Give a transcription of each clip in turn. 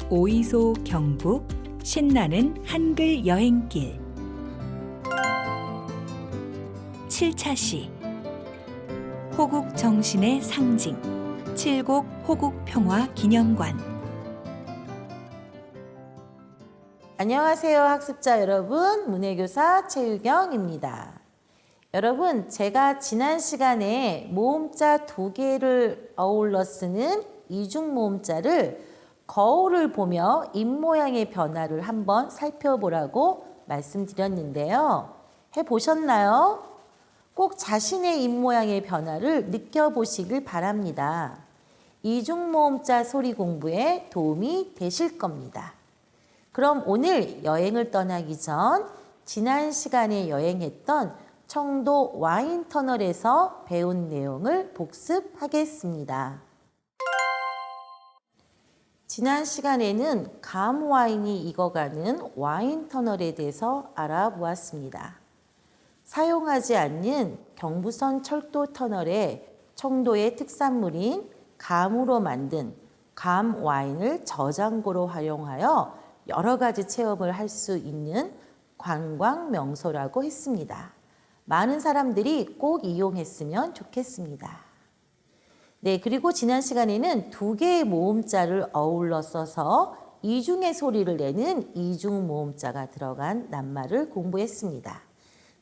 오이소 경북 신나는 한글 여행길 7차시 호국 정신의 상징 칠곡 호국평화기념관. 안녕하세요 학습자 여러분, 문해교사 최유경입니다. 여러분, 제가 지난 시간에 모음자 2개를 어울러 쓰는 이중 모음자를 거울을 보며 입모양의 변화를 한번 살펴보라고 말씀드렸는데요. 해보셨나요? 꼭 자신의 입모양의 변화를 느껴보시길 바랍니다. 이중 모음자 소리 공부에 도움이 되실 겁니다. 그럼 오늘 여행을 떠나기 전 지난 시간에 여행했던 청도 와인터널에서 배운 내용을 복습하겠습니다. 지난 시간에는 감 와인이 익어가는 와인터널에 대해서 알아보았습니다. 사용하지 않는 경부선 철도 터널에 청도의 특산물인 감으로 만든 감 와인을 저장고로 활용하여 여러 가지 체험을 할 수 있는 관광 명소라고 했습니다. 많은 사람들이 꼭 이용했으면 좋겠습니다. 네, 그리고 지난 시간에는 2개의 모음자를 어울러 써서 이중의 소리를 내는 이중 모음자가 들어간 낱말을 공부했습니다.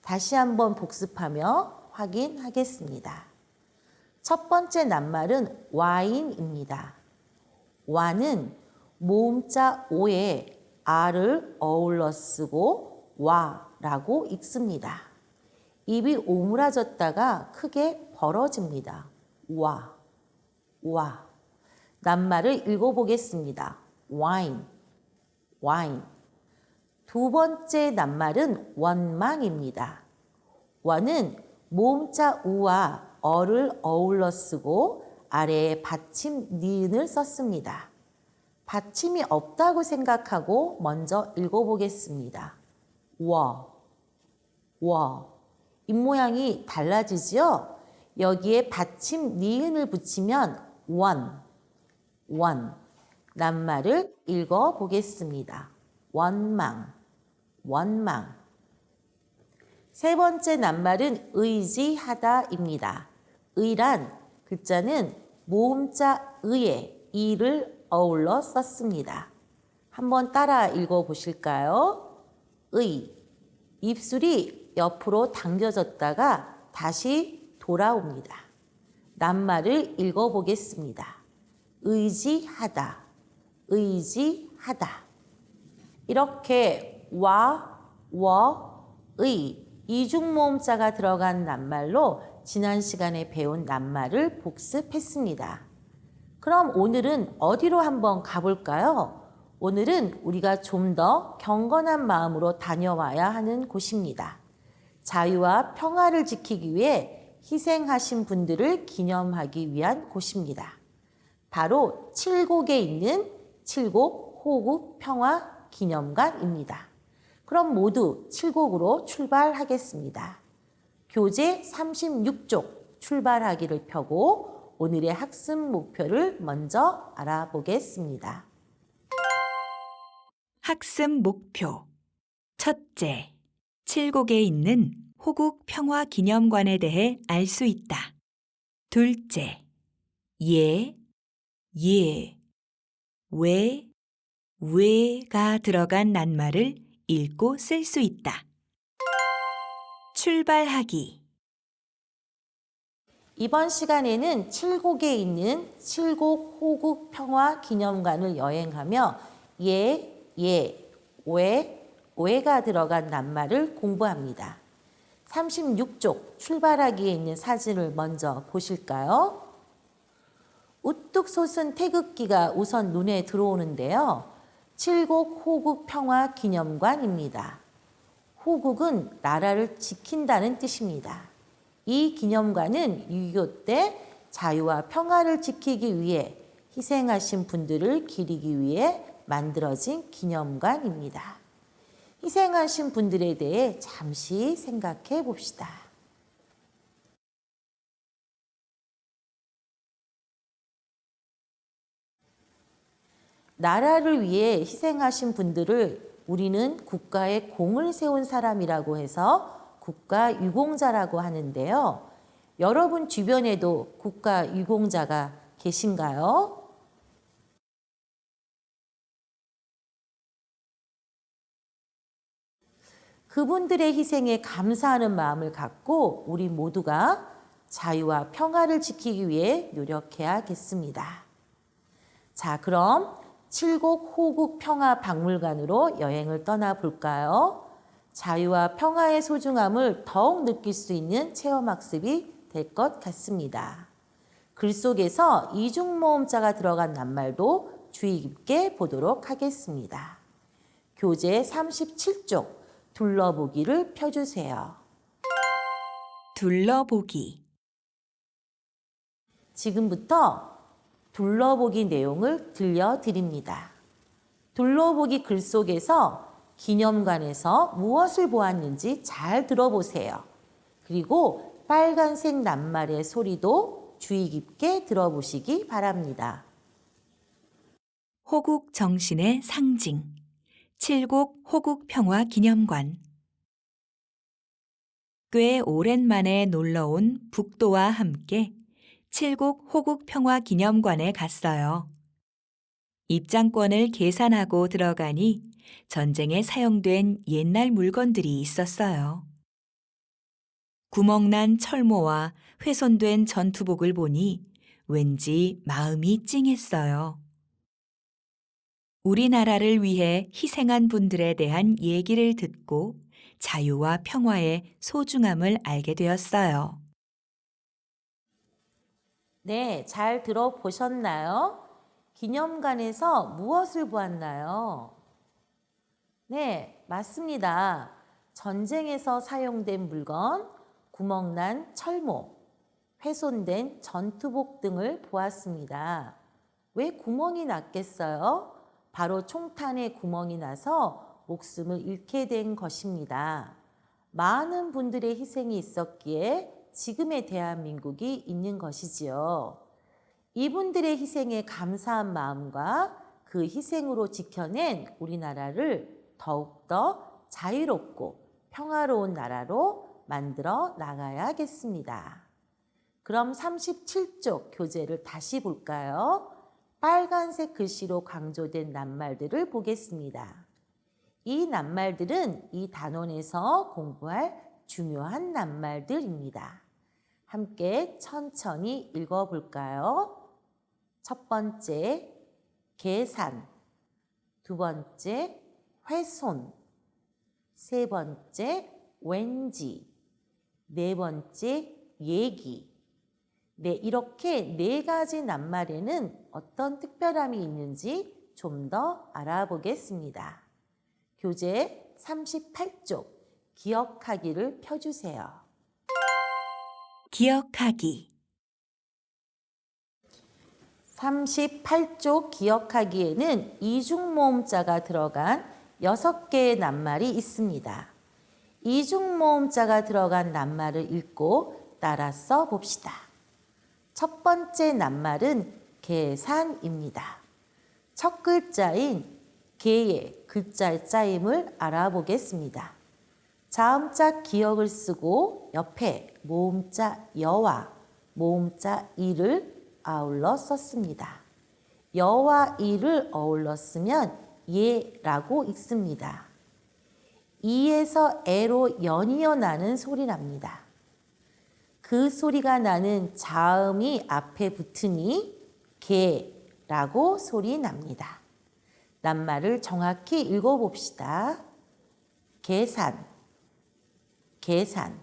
다시 한번 복습하며 확인하겠습니다. 첫 번째 낱말은 와인입니다. 와는 모음자 오에 아를 어울러 쓰고 와라고 읽습니다. 입이 오므라졌다가 크게 벌어집니다. 와. 낱말을 읽어보겠습니다. wine. 두 번째 낱말은 원망입니다. 원은 모음자 우와 어를 어울러 쓰고 아래에 받침 니은을 썼습니다. 받침이 없다고 생각하고 먼저 읽어보겠습니다. 워. 입모양이 달라지지요? 여기에 받침 니은을 붙이면 원. 낱말을 읽어보겠습니다. 원망. 세 번째 낱말은 의지하다입니다. 의란 글자는 모음자 의에 이를 어울러 썼습니다. 한번 따라 읽어보실까요? 의. 입술이 옆으로 당겨졌다가 다시 돌아옵니다. 낱말을 읽어보겠습니다. 의지하다. 이렇게 와, 워, 의 이중 모음자가 들어간 낱말로 지난 시간에 배운 낱말을 복습했습니다. 그럼 오늘은 어디로 한번 가볼까요? 오늘은 우리가 좀 더 경건한 마음으로 다녀와야 하는 곳입니다. 자유와 평화를 지키기 위해 희생하신 분들을 기념하기 위한 곳입니다. 바로 칠곡에 있는 칠곡 호국평화기념관입니다. 그럼 모두 칠곡으로 출발하겠습니다. 교재 36쪽 출발하기를 펴고 오늘의 학습 목표를 먼저 알아보겠습니다. 학습 목표 첫째, 칠곡에 있는 호국평화기념관에 대해 알 수 있다. 둘째, 왜가 들어간 낱말을 읽고 쓸 수 있다. 출발하기. 이번 시간에는 칠곡에 있는 칠곡 호국평화기념관을 여행하며 왜가 들어간 낱말을 공부합니다. 36쪽 출발하기에 있는 사진을 먼저 보실까요? 우뚝 솟은 태극기가 우선 눈에 들어오는데요. 칠곡 호국평화기념관입니다. 호국은 나라를 지킨다는 뜻입니다. 이 기념관은 6.25 때 자유와 평화를 지키기 위해 희생하신 분들을 기리기 위해 만들어진 기념관입니다. 희생하신 분들에 대해 잠시 생각해 봅시다. 나라를 위해 희생하신 분들을 우리는 국가에 공을 세운 사람이라고 해서 국가유공자라고 하는데요. 여러분 주변에도 국가유공자가 계신가요? 그분들의 희생에 감사하는 마음을 갖고 우리 모두가 자유와 평화를 지키기 위해 노력해야겠습니다. 자, 그럼 칠곡 호국 평화박물관으로 여행을 떠나볼까요? 자유와 평화의 소중함을 더욱 느낄 수 있는 체험학습이 될 것 같습니다. 글 속에서 이중모음자가 들어간 낱말도 주의 깊게 보도록 하겠습니다. 교재 37쪽 둘러보기를 펴주세요. 둘러보기. 지금부터 둘러보기 내용을 들려드립니다. 둘러보기 글 속에서 기념관에서 무엇을 보았는지 잘 들어보세요. 그리고 빨간색 낱말의 소리도 주의 깊게 들어보시기 바랍니다. 호국 정신의 상징. 칠곡 호국 평화 기념관. 꽤 오랜만에 놀러온 북도와 함께 칠곡 호국 평화 기념관에 갔어요. 입장권을 계산하고 들어가니 전쟁에 사용된 옛날 물건들이 있었어요. 구멍난 철모와 훼손된 전투복을 보니 왠지 마음이 찡했어요. 우리나라를 위해 희생한 분들에 대한 얘기를 듣고 자유와 평화의 소중함을 알게 되었어요. 네, 잘 들어보셨나요? 기념관에서 무엇을 보았나요? 네, 맞습니다. 전쟁에서 사용된 물건, 구멍난 철모, 훼손된 전투복 등을 보았습니다. 왜 구멍이 났겠어요? 바로 총탄에 구멍이 나서 목숨을 잃게 된 것입니다. 많은 분들의 희생이 있었기에 지금의 대한민국이 있는 것이지요. 이분들의 희생에 감사한 마음과 그 희생으로 지켜낸 우리나라를 더욱더 자유롭고 평화로운 나라로 만들어 나가야겠습니다. 그럼 37쪽 교재를 다시 볼까요? 빨간색 글씨로 강조된 낱말들을 보겠습니다. 이 낱말들은 이 단원에서 공부할 중요한 낱말들입니다. 함께 천천히 읽어볼까요? 첫 번째, 계산. 두 번째, 훼손. 세 번째, 왠지. 네 번째, 얘기. 네, 이렇게 네 가지 낱말에는 어떤 특별함이 있는지 좀 더 알아보겠습니다. 교재 38쪽 기억하기를 펴주세요. 기억하기. 38쪽 기억하기에는 이중모음자가 들어간 6개의 낱말이 있습니다. 이중모음자가 들어간 낱말을 읽고 따라 써봅시다. 첫 번째 낱말은 계산입니다. 첫 글자인 계의 글자의 짜임을 알아보겠습니다. 자음자 기억을 쓰고 옆에 모음자 여와 모음자 이를 아울러 썼습니다. 여와 이를 어울러 쓰면 예라고 읽습니다. 이에서 에로 연이어 나는 소리 납니다. 그 소리가 나는 자음이 앞에 붙으니 개라고 소리 납니다. 낱말을 정확히 읽어봅시다. 계산, 계산.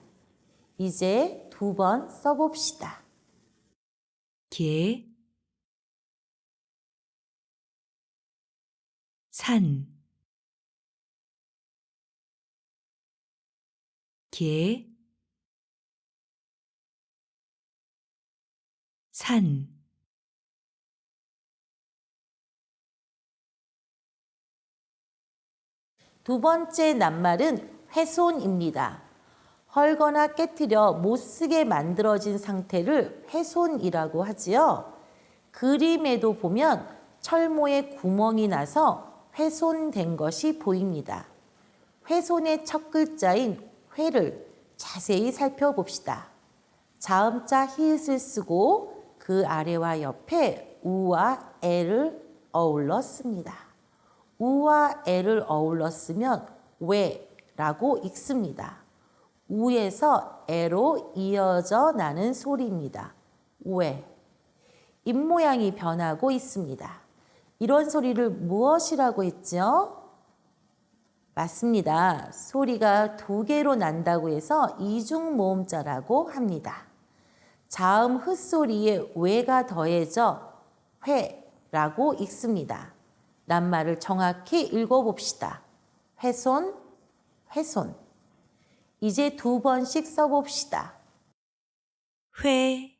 이제 두 번 써봅시다. 개, 산. 개, 산. 두 번째 낱말은 훼손입니다. 헐거나 깨트려 못쓰게 만들어진 상태를 훼손이라고 하지요. 그림에도 보면 철모에 구멍이 나서 훼손된 것이 보입니다. 훼손의 첫 글자인 회를 자세히 살펴봅시다. 자음자 히읗을 쓰고 그 아래와 옆에 우와 애를 어울러 씁니다. 우와 애를 어울러 쓰면 왜라고 읽습니다. 우에서 애로 이어져 나는 소리입니다. 왜. 입모양이 변하고 있습니다. 이런 소리를 무엇이라고 했죠? 맞습니다. 소리가 두 개로 난다고 해서 이중모음자라고 합니다. 자음 흗소리에 왜가 더해져 회라고 읽습니다. 낱말을 정확히 읽어봅시다. 훼손, 훼손. 이제 두 번씩 써봅시다. 회,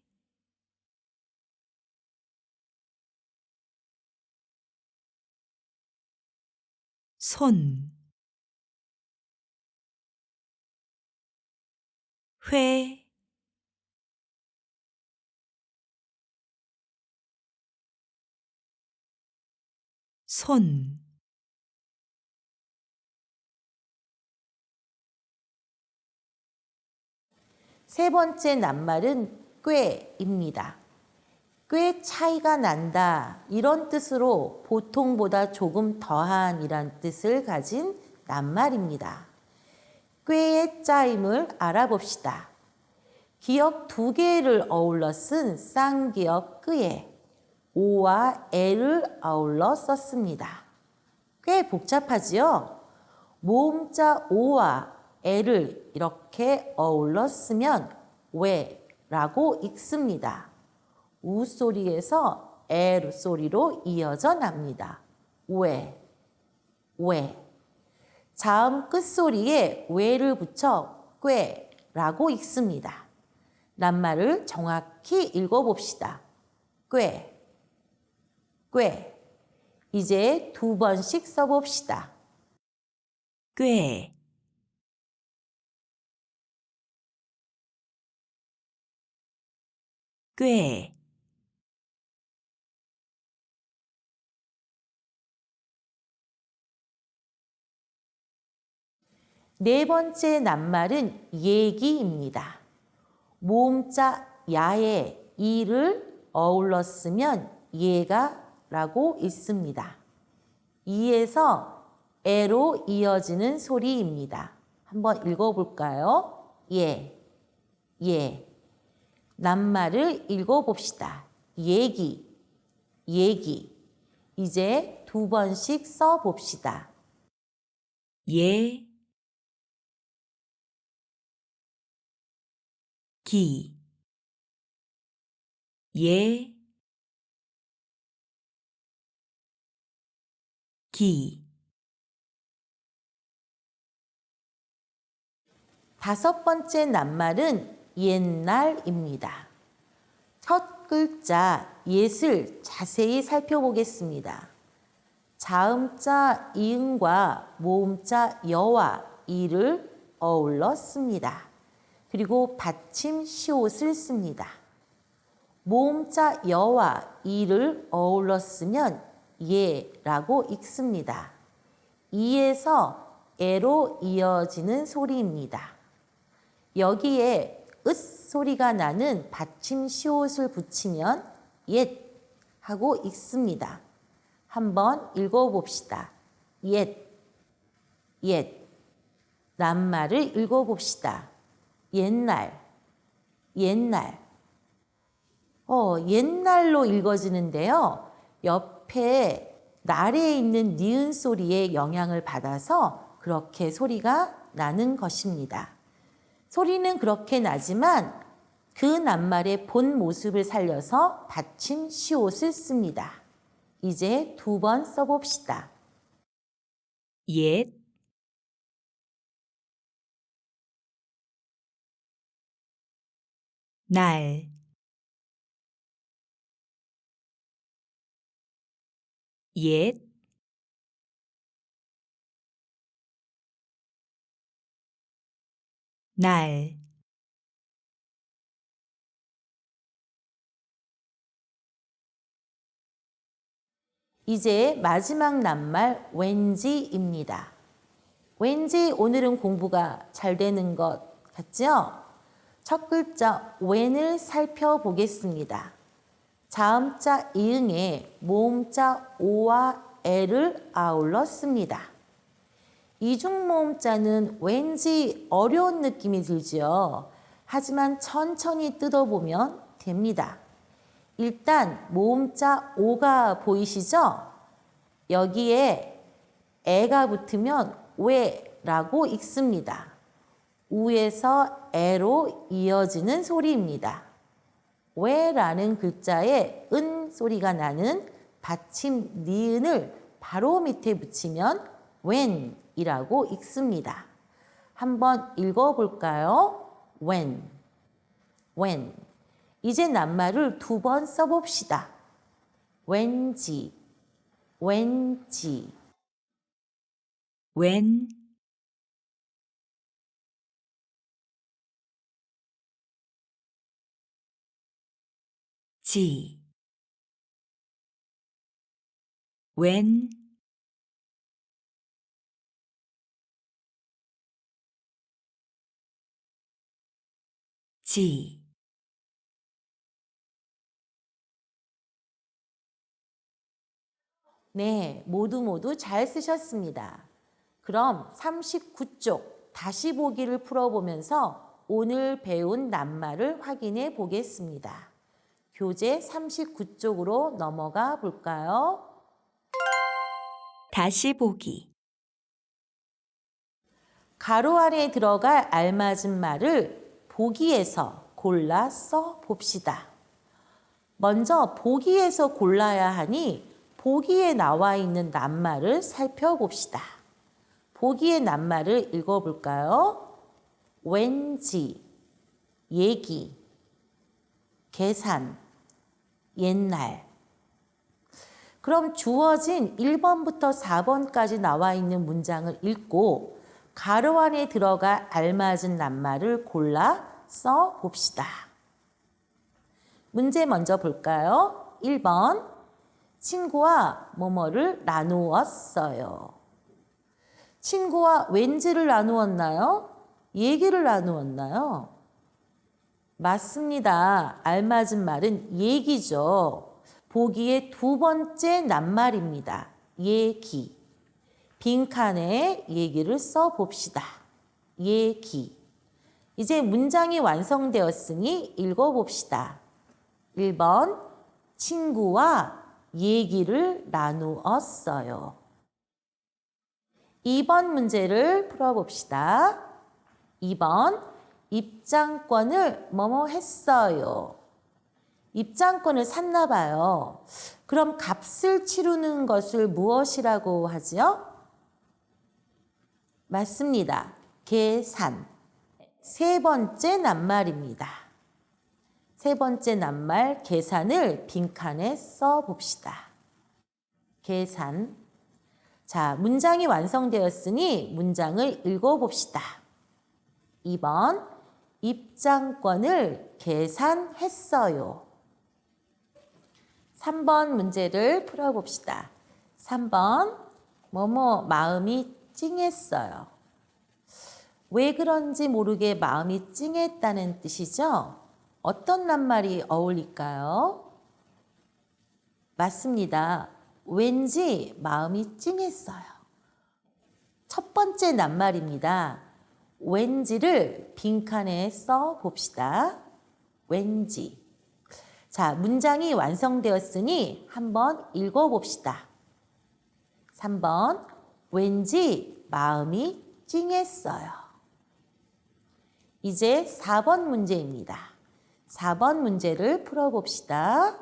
손, 회, 손, 세 번째 낱말은 꾀입니다. 꽤 차이가 난다 이런 뜻으로 보통보다 조금 더한 이란 뜻을 가진 낱말입니다. 꾀의 짜임을 알아봅시다. 기역 두 개를 어울러 쓴 쌍기역 끄에 오와 애를 어울러 썼습니다. 꽤 복잡하지요? 모음자 오와 애를 이렇게 어울러 쓰면 왜라고 읽습니다. 우 소리에서 에 소리로 이어져 납니다. 왜. 자음 끝소리에 왜를 붙여 꾀라고 읽습니다. 낱말을 정확히 읽어봅시다. 꽤. 이제 두 번씩 써봅시다. 꽤, 꽤, 네 번째 낱말은 얘기입니다. 모음자 야에 이를 어울러 쓰면 예가라고 읽습니다. 이에서 에로 이어지는 소리입니다. 한번 읽어볼까요? 예. 낱말을 읽어봅시다. 얘기. 이제 두 번씩 써봅시다. 예, 기, 예, 기, 다섯 번째 낱말은 옛날입니다. 첫 글자 옛을 자세히 살펴보겠습니다. 자음자 이응과 모음자 여와 이를 어울러 씁니다. 그리고 받침 시옷을 씁니다. 모음자 여와 이를 어울러 쓰면 예라고 읽습니다. 이에서 에로 이어지는 소리입니다. 여기에 으 소리가 나는 받침 시옷을 붙이면 옛 하고 읽습니다. 한번 읽어봅시다. 옛. 낱말을 읽어봅시다. 옛날. 옛날로 읽어지는데요. 옆에 날에 있는 니은 소리에 영향을 받아서 그렇게 소리가 나는 것입니다. 소리는 그렇게 나지만 그 낱말의 본 모습을 살려서 받침 시옷을 씁니다. 이제 두 번 써봅시다. 옛, 날, 옛, 날, 이제 마지막 낱말 왠지입니다. 왠지 오늘은 공부가 잘 되는 것 같죠? 첫 글자 when을 살펴보겠습니다. 자음자 이응에 모음자 o와 l을 아울러 씁니다. 이중 모음자는 왠지 어려운 느낌이 들지요. 하지만 천천히 뜯어보면 됩니다. 일단 모음자 오가 보이시죠? 여기에 에가 붙으면 왜라고 읽습니다. 우에서 에로 이어지는 소리입니다. 왜라는 글자에 은 소리가 나는 받침 니은을 바로 밑에 붙이면 when이라고 읽습니다. 한번 읽어볼까요? when. 이제 낱말을 두 번 써봅시다. 왠지. when, 지, when, 지. 네, 모두 잘 쓰셨습니다. 그럼 39쪽 다시 보기를 풀어보면서 오늘 배운 낱말을 확인해 보겠습니다. 교재 39쪽으로 넘어가 볼까요? 다시 보기. 가로 안에 들어갈 알맞은 말을 보기에서 골라 써 봅시다. 먼저 보기에서 골라야 하니 보기에 나와 있는 낱말을 살펴봅시다. 보기의 낱말을 읽어볼까요? 왠지, 얘기, 계산, 옛날. 그럼 주어진 1번부터 4번까지 나와 있는 문장을 읽고 가로 안에 들어갈 알맞은 낱말을 골라 써 봅시다. 문제 먼저 볼까요? 1번. 친구와 뭐뭐를 나누었어요. 친구와 왠지를 나누었나요? 얘기를 나누었나요? 맞습니다. 알맞은 말은 얘기죠. 보기의 두 번째 낱말입니다. 얘기. 빈칸에 얘기를 써봅시다. 얘기. 이제 문장이 완성되었으니 읽어봅시다. 1번. 친구와 얘기를 나누었어요. 2번 문제를 풀어봅시다. 2번. 입장권을 뭐뭐 했어요. 입장권을 샀나 봐요. 그럼 값을 치르는 것을 무엇이라고 하지요? 맞습니다. 계산. 세 번째 낱말입니다. 세 번째 낱말 계산을 빈칸에 써봅시다. 계산. 자, 문장이 완성되었으니 문장을 읽어봅시다. 2번. 입장권을 계산했어요. 3번 문제를 풀어봅시다. 3번. 뭐뭐 마음이 찡했어요. 왜 그런지 모르게 마음이 찡했다는 뜻이죠? 어떤 낱말이 어울릴까요? 맞습니다. 왠지 마음이 찡했어요. 첫 번째 낱말입니다. 왠지를 빈칸에 써 봅시다. 왠지. 자, 문장이 완성되었으니 한번 읽어봅시다. 3번. 왠지 마음이 찡했어요. 이제 4번 문제입니다. 4번 문제를 풀어봅시다.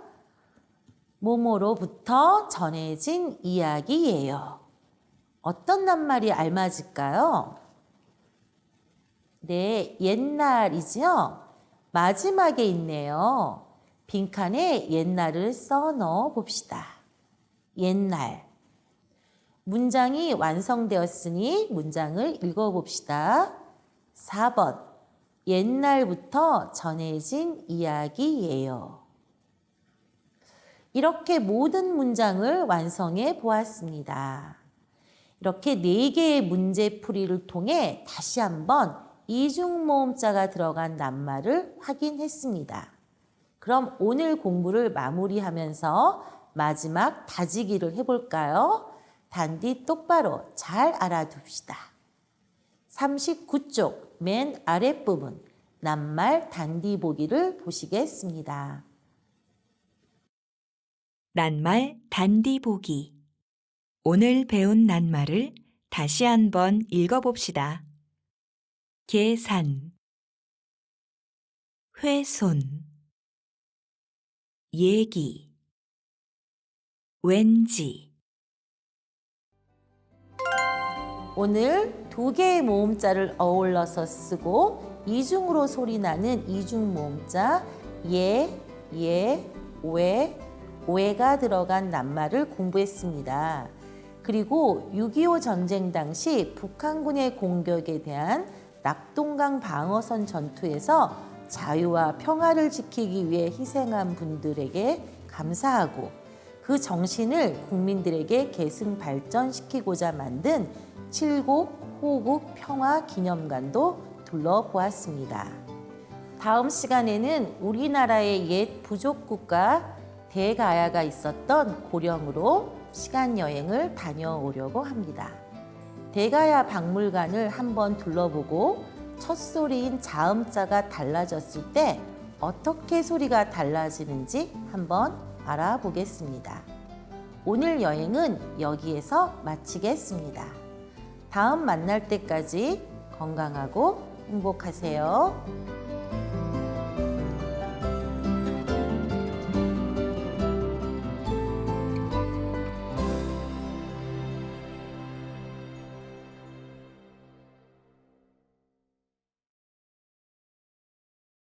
뭐뭐로부터 전해진 이야기예요. 어떤 낱말이 알맞을까요? 네, 옛날이죠? 마지막에 있네요. 빈칸에 옛날을 써 넣어 봅시다. 옛날. 문장이 완성되었으니 문장을 읽어봅시다. 4번. 옛날부터 전해진 이야기예요. 이렇게 모든 문장을 완성해 보았습니다. 이렇게 4개의 문제풀이를 통해 다시 한번 이중모음자가 들어간 낱말을 확인했습니다. 그럼 오늘 공부를 마무리하면서 마지막 다지기를 해볼까요? 단디 똑바로 잘 알아둡시다. 39쪽 맨 아랫부분 낱말 단디 보기를 보시겠습니다. 낱말 단디 보기. 오늘 배운 낱말을 다시 한번 읽어봅시다. 계산, 훼손, 얘기, 왠지. 오늘 2개의 모음자를 어울러서 쓰고 이중으로 소리나는 이중모음자 예, 왜가 들어간 낱말을 공부했습니다. 그리고 6.25 전쟁 당시 북한군의 공격에 대한 낙동강 방어선 전투에서 자유와 평화를 지키기 위해 희생한 분들에게 감사하고 그 정신을 국민들에게 계승 발전시키고자 만든 칠곡 호국 평화 기념관도 둘러보았습니다. 다음 시간에는 우리나라의 옛 부족국가 대가야가 있었던 고령으로 시간 여행을 다녀오려고 합니다. 대가야 박물관을 한번 둘러보고 첫 소리인 자음자가 달라졌을 때 어떻게 소리가 달라지는지 한번 알아보겠습니다. 오늘 여행은 여기에서 마치겠습니다. 다음 만날 때까지 건강하고 행복하세요.